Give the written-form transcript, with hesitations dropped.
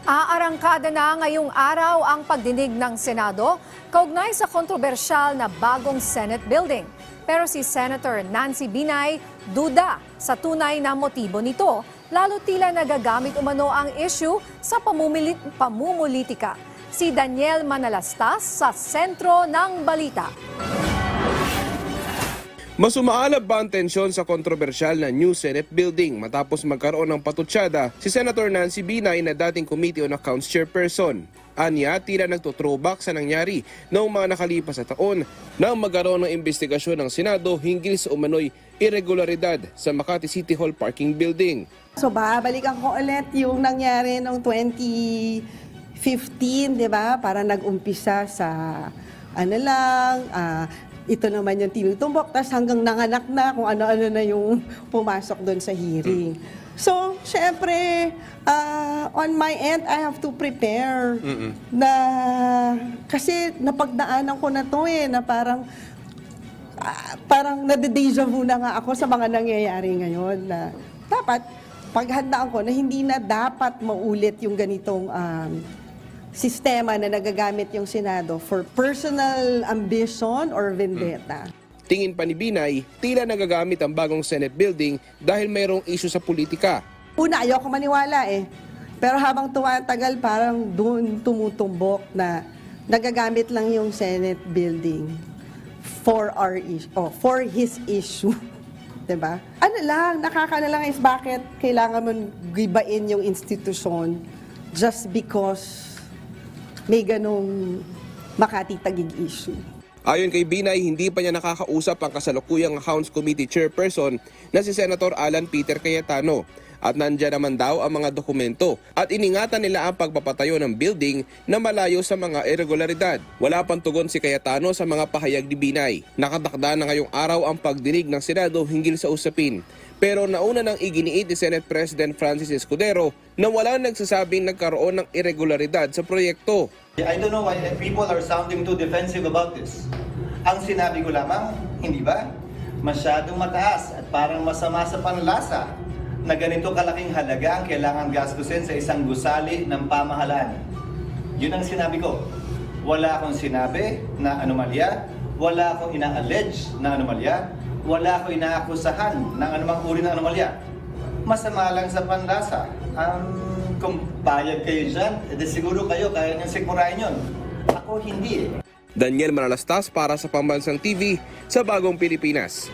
Aarangkada na ngayong araw ang pagdinig ng Senado kaugnay sa kontrobersyal na bagong Senate building. Pero si Senator Nancy Binay duda sa tunay na motibo nito, lalo tila nagagamit umano ang issue sa pamumulitika. Si Daniel Manalastas sa sentro ng balita. Mas umaalab ba ang tensyon sa kontrobersyal na new Senate building matapos magkaroon ng patutsada si Senator Nancy Binay na dating Committee on Accounts Chairperson? Anya, tila nagtutrowback sa nangyari noong mga nakalipas na taon nang magkaroon ng investigasyon ng Senado hinggil sa umano'y irregularidad sa Makati City Hall parking building. So babalikan ko ulit yung nangyari noong 2015, di ba? Para nag-umpisa sa ito naman yung tinutumbok, tapos hanggang nanganak na kung ano-ano na yung pumasok doon sa hearing. So, syempre, on my end, I have to prepare na, kasi napagdaanan ko na to na parang nade-deja vu na nga ako sa mga nangyayari ngayon na dapat paghandaan ko na hindi na dapat maulit yung ganitong sistema na nagagamit yung Senado for personal ambition or vendetta. Tingin pa ni Binay, tila nagagamit ang bagong Senate building dahil mayroong issue sa politika. Una, ayoko maniwala Pero habang tumatagal, parang doon tumutumbok na nagagamit lang yung Senate building for his issue. Diba? Nakakana lang is bakit kailangan mo gibain yung institusyon just because may ganong Makati Taguig issue. Ayon kay Binay, hindi pa niya nakakausap ang kasalukuyang Accounts Committee Chairperson na si Senator Alan Peter Cayetano. At nandiyan naman daw ang mga dokumento at iningatan nila ang pagpapatayo ng building na malayo sa mga irregularidad. Wala pang tugon si Cayetano sa mga pahayag ni Binay. Nakatakda na ngayong araw ang pagdinig ng Senado hinggil sa usapin. Pero nauna nang iginiit ni Senate President Francis Escudero na walang nagsasabing nagkaroon ng irregularidad sa proyekto. I don't know why people are sounding too defensive about this. Ang sinabi ko lamang, hindi ba? Masyadong mataas at parang masama sa panlasa na ganito kalaking halaga ang kailangan gastusin sa isang gusali ng pamahalaan. Yun ang sinabi ko. Wala akong sinabi na anomalya, wala akong ina-allege na anomalya, wala akong inaakusahan ng anumang uri ng anomalya. Masama lang sa panlasa. Kung payag kayo dyan, siguro kayo kaya niyang sigmurahin yun. Ako hindi Daniel Manalastas para sa Pambansang TV sa Bagong Pilipinas.